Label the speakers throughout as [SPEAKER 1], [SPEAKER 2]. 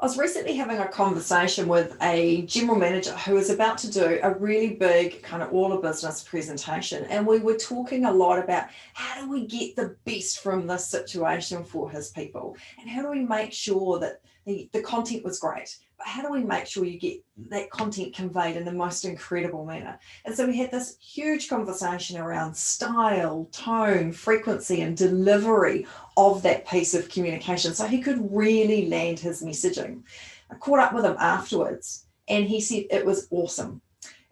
[SPEAKER 1] I was recently having a conversation with a general manager who was about to do a really big kind of all of business presentation. And we were talking a lot about how do we get the best from this situation for his people? And how do we make sure that the content was great? But how do we make sure you get that content conveyed in the most incredible manner? And so we had this huge conversation around style, tone, frequency, and delivery of that piece of communication so he could really land his messaging. I caught up with him afterwards and he said it was awesome.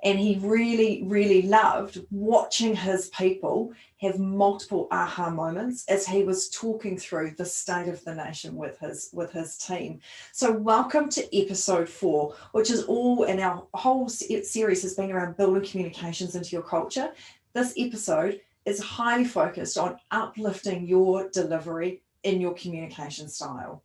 [SPEAKER 1] And he really, really loved watching his people have multiple aha moments as he was talking through the state of the nation with his team. So welcome to episode 4, which is all in our whole series has been around building communications into your culture. This episode is highly focused on uplifting your delivery in your communication style.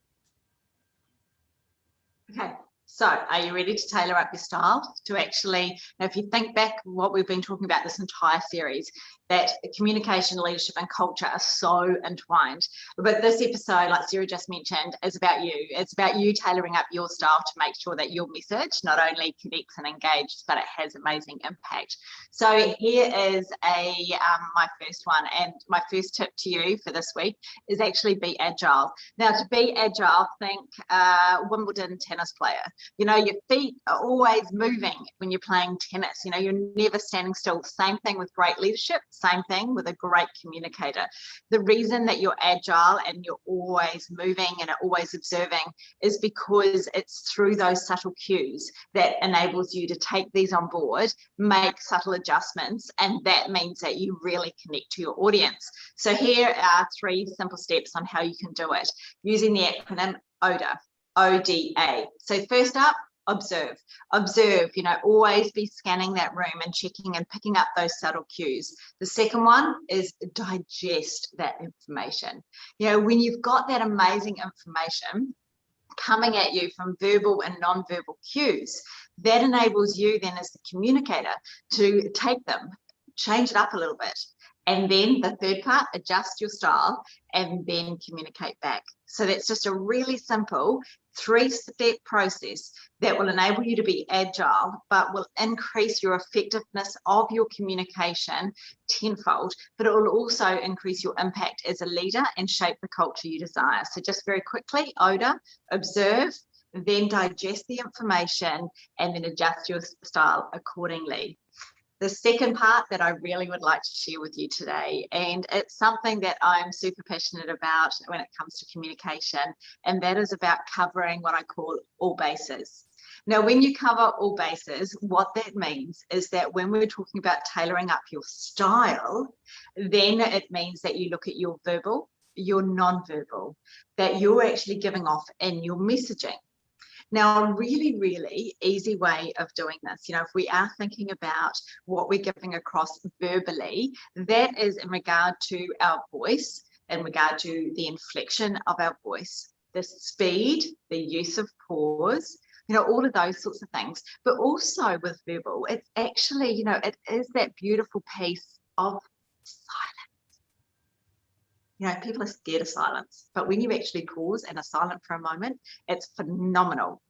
[SPEAKER 2] Okay, so are you ready to tailor up your style to actually, now if you think back what we've been talking about this entire series, that communication, leadership and culture are so entwined. But this episode, like Sarah just mentioned, is about you. It's about you tailoring up your style to make sure that your message not only connects and engages, but it has amazing impact. So here is my first one, and my first tip to you for this week is actually be agile. Now, to be agile, think Wimbledon tennis player. You know, your feet are always moving when you're playing tennis. You know, you're never standing still. Same thing with great leadership. Same thing with a great communicator. The reason that you're agile and you're always moving and always observing is because it's through those subtle cues that enables you to take these on board, make subtle adjustments, and that means that you really connect to your audience. So here are 3 simple steps on how you can do it using the acronym ODA. ODA. So first up, observe, you know, always be scanning that room and checking and picking up those subtle cues. The second one is digest that information. You know, when you've got that amazing information coming at you from verbal and non-verbal cues, that enables you then as the communicator to take them, change it up a little bit. And then the third part, adjust your style and then communicate back. So that's just a really simple 3-step process that will enable you to be agile, but will increase your effectiveness of your communication tenfold, but it will also increase your impact as a leader and shape the culture you desire. So just very quickly, ODA, observe, then digest the information, and then adjust your style accordingly. The second part that I really would like to share with you today, and it's something that I'm super passionate about when it comes to communication, and that is about covering what I call all bases. Now, when you cover all bases, what that means is that when we're talking about tailoring up your style, then it means that you look at your verbal, your non-verbal, that you're actually giving off in your messaging. Now, a really, really easy way of doing this, you know, if we are thinking about what we're giving across verbally, that is in regard to our voice, in regard to the inflection of our voice, the speed, the use of pause, you know, all of those sorts of things. But also with verbal, it's actually, you know, it is that beautiful piece of silence. You know, people are scared of silence, but when you actually pause and are silent for a moment, it's phenomenal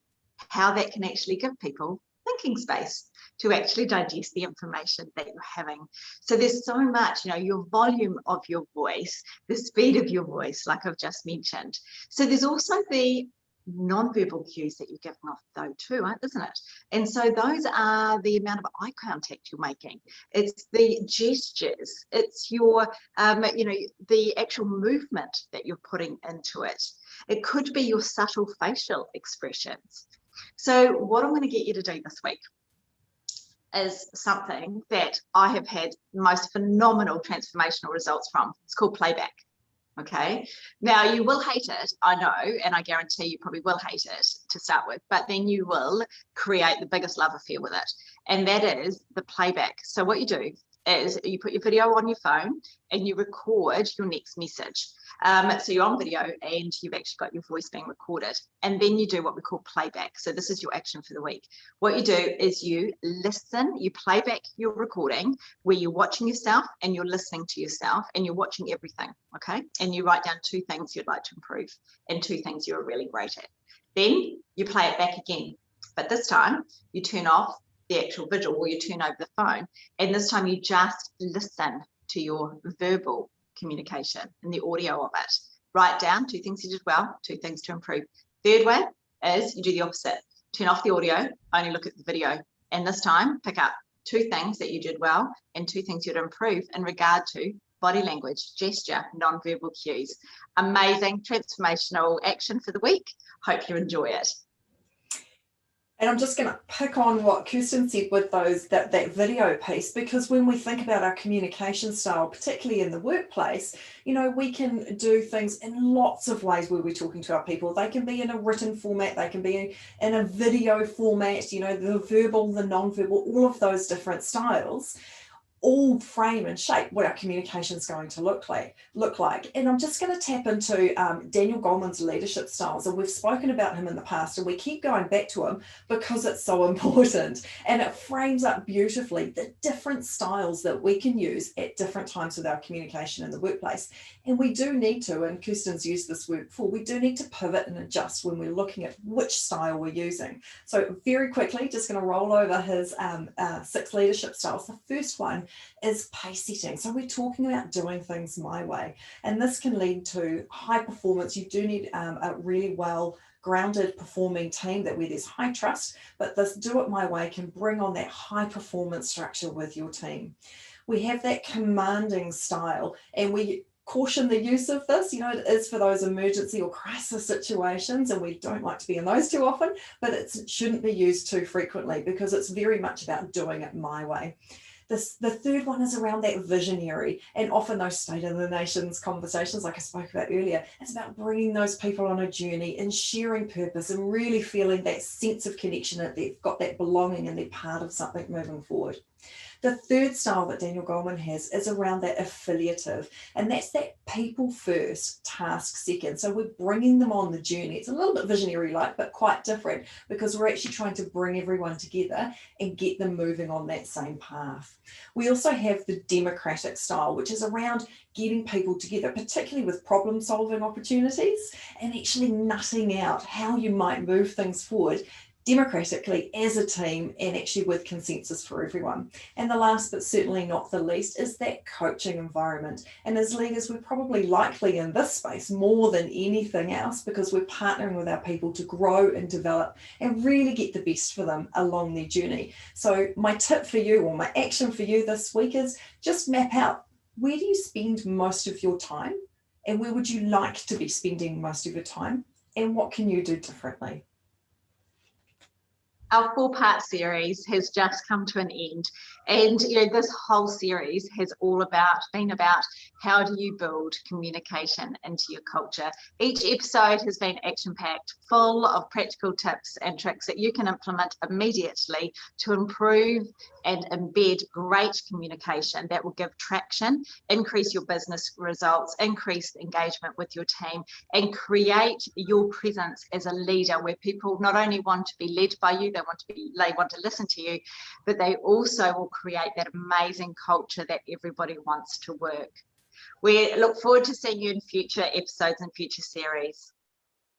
[SPEAKER 2] how that can actually give people thinking space to actually digest the information that you're having. So there's so much, you know, your volume of your voice, the speed of your voice, like I've just mentioned. So there's also the non-verbal cues that you're giving off though too, isn't it? And so those are the amount of eye contact you're making. It's the gestures. It's your, you know, the actual movement that you're putting into it. It could be your subtle facial expressions. So what I'm going to get you to do this week is something that I have had the most phenomenal transformational results from. It's called Playback. Okay, now you will hate it, I know, and I guarantee you probably will hate it to start with, but then you will create the biggest love affair with it, and that is the playback. So what you do is you put your video on your phone and you record your next message. So you're on video and you've actually got your voice being recorded, and then you do what we call playback. So this is your action for the week. What you do is you listen, you play back your recording where you're watching yourself and you're listening to yourself and you're watching everything, okay? And you write down 2 things you'd like to improve and 2 things you're really great at. Then you play it back again. But this time you turn off the actual visual, or you turn over the phone, and this time you just listen to your verbal communication and the audio of it. Write down 2 things you did well, 2 things to improve. Third way is you do the opposite. Turn off the audio, only look at the video. And this time, pick up 2 things that you did well and 2 things you'd improve in regard to body language, gesture, non-verbal cues. Amazing, transformational action for the week. Hope you enjoy it.
[SPEAKER 1] And I'm just going to pick on what Kirsten said with that video piece, because when we think about our communication style, particularly in the workplace, we can do things in lots of ways where we're talking to our people. They can be in a written format, they can be in a video format, the verbal, the non-verbal, all of those different styles all frame and shape what our communication is going to look like. And I'm just going to tap into Daniel Goleman's leadership styles. And we've spoken about him in the past, and we keep going back to him because it's so important. And it frames up beautifully the different styles that we can use at different times with our communication in the workplace. And we do need to, and Kirsten's used this word before, we do need to pivot and adjust when we're looking at which style we're using. So very quickly, just going to roll over his 6 leadership styles. The first one is pace setting. So we're talking about doing things my way, and this can lead to high performance. You do need a really well grounded performing team where there's high trust, but this do it my way can bring on that high performance structure with your team. We have that commanding style, and we caution the use of this. It is for those emergency or crisis situations, and we don't like to be in those too often, but it shouldn't be used too frequently because it's very much about doing it my way. The third one is around that visionary, and often those state of the nations conversations, like I spoke about earlier, it's about bringing those people on a journey and sharing purpose and really feeling that sense of connection, that they've got that belonging and they're part of something moving forward. The third style that Daniel Goleman has is around that affiliative, and that's that people first, task second. So we're bringing them on the journey. It's a little bit visionary-like, but quite different, because we're actually trying to bring everyone together and get them moving on that same path. We also have the democratic style, which is around getting people together, particularly with problem-solving opportunities, and actually nutting out how you might move things forward democratically as a team, and actually with consensus for everyone. And the last, but certainly not the least, is that coaching environment. And as leaders, we're probably likely in this space more than anything else, because we're partnering with our people to grow and develop and really get the best for them along their journey. So my tip for you, or my action for you this week, is just map out, where do you spend most of your time, and where would you like to be spending most of your time, and what can you do differently?
[SPEAKER 2] Our 4-part series has just come to an end, and this whole series has been about how do you build communication into your culture. Each episode has been action-packed, full of practical tips and tricks that you can implement immediately to improve and embed great communication that will give traction, increase your business results, increase engagement with your team, and create your presence as a leader, where people not only want to be led by you, they want to listen to you, but they also will create that amazing culture that everybody wants to work. We look forward to seeing you in future episodes and future series.